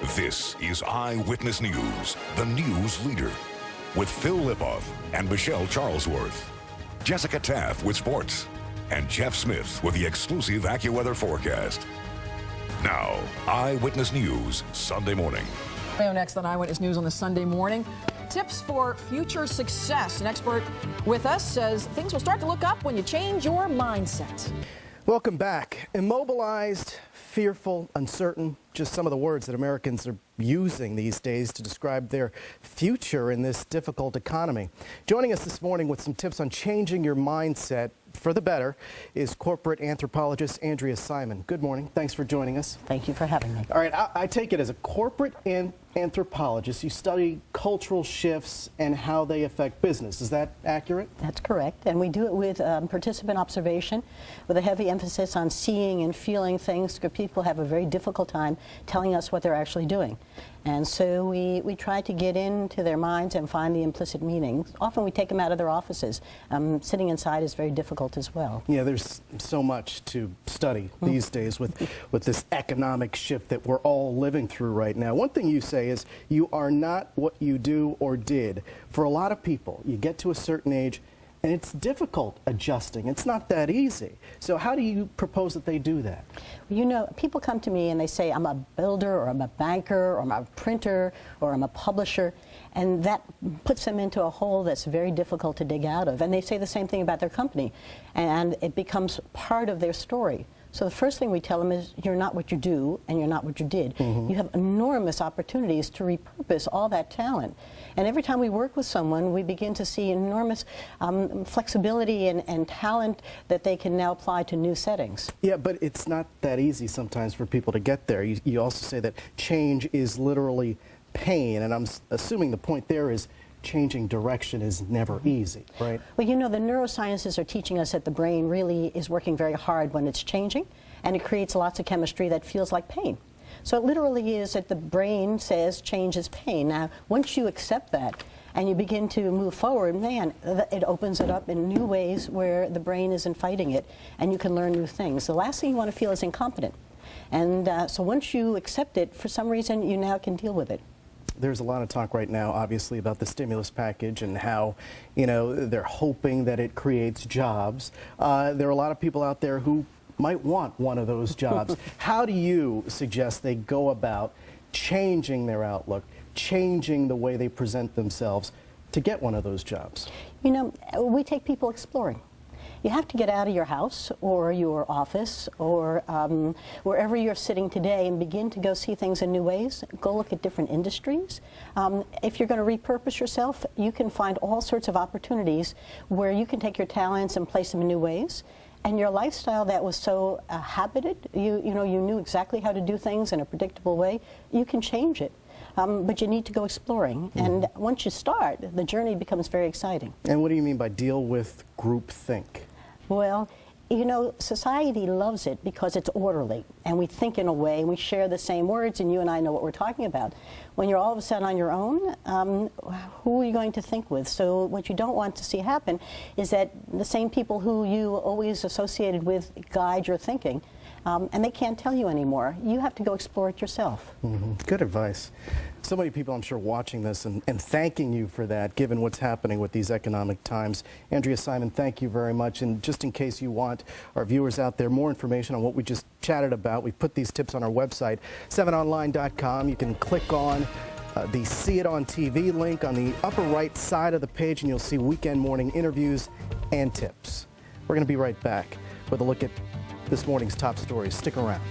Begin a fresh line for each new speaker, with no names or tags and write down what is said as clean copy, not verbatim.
This is Eyewitness News, the news leader, with Phil Lipoff and Michelle Charlesworth, Jessica Taff with sports, and Jeff Smith with the exclusive AccuWeather forecast. Now, Eyewitness News, Sunday morning.
Next on Eyewitness News on the Sunday morning, tips for future success. An expert with us says things will start to look up when you change your mindset.
Welcome back. Immobilized, fearful, uncertain, just some of the words that Americans are using these days to describe their future in this difficult economy. Joining us this morning with some tips on changing your mindset for the better is corporate anthropologist Andrea Simon. Good morning. Thanks for joining us.
Thank you for having me.
All right, I take it as a corporate anthropologist, you study cultural shifts and how they affect business. Is that accurate?
That's correct. And we do it with participant observation with a heavy emphasis on seeing and feeling things because people have a very difficult time telling us what they're actually doing. And so we try to get into their minds and find the implicit meanings. Often we take them out of their offices. Sitting inside is very difficult as well.
Yeah, there's so much to study these days with this economic shift that we're all living through right now. One thing you say is you are not what you do or did. For a lot of people, you get to a certain age and it's difficult adjusting. It's not that easy. So how do you propose that they do that?
You know, people come to me and they say, I'm a builder, or I'm a banker, or I'm a printer, or I'm a publisher, and that puts them into a hole that's very difficult to dig out of. And they say the same thing about their company, and it becomes part of their story. So the first thing we tell them is you're not what you do and you're not what you did. You have enormous opportunities to repurpose all that talent. And every time we work with someone, we begin to see enormous flexibility and talent that they can now apply to new settings.
Yeah, but it's not that easy sometimes for people to get there. You also say that change is literally pain, and I'm assuming the point there is changing direction is never easy, right?
Well, you know, the neurosciences are teaching us that the brain really is working very hard when it's changing, and it creates lots of chemistry that feels like pain. So it literally is that the brain says change is pain. Now, once you accept that and you begin to move forward, man, it opens it up in new ways where the brain isn't fighting it, and you can learn new things. The last thing you want to feel is incompetent. And so once you accept it, for some reason, you now can deal with it.
There's a lot of talk right now, obviously, about the stimulus package and how, you know, they're hoping that it creates jobs. There are a lot of people out there who might want one of those jobs. How do you suggest they go about changing their outlook, changing the way they present themselves to get one of those jobs? You
know, we take people exploring. You have to get out of your house or your office or wherever you're sitting today and begin to go see things in new ways. Go look at different industries. If you're going to repurpose yourself, you can find all sorts of opportunities where you can take your talents and place them in new ways. And your lifestyle that was so habited, you knew exactly how to do things in a predictable way, you can change it. But you need to go exploring. And once you start, the journey becomes very exciting.
And what do you mean by deal with groupthink?
Well, you know, society loves it because it's orderly, and we think in a way, and we share the same words, and you and I know what we're talking about. When you're all of a sudden on your own, who are you going to think with? So what you don't want to see happen is that the same people who you always associated with guide your thinking, and they can't tell you anymore. You have to go explore it yourself.
Good advice. So many people, I'm sure, watching this and thanking you for that, given what's happening with these economic times. Andrea Simon, thank you very much. And just in case you want our viewers out there more information on what we just chatted about, we've put these tips on our website, 7online.com. You can click on the See It on TV link on the upper right side of the page, and you'll see weekend morning interviews and tips. We're going to be right back with a look at this morning's top stories. Stick around.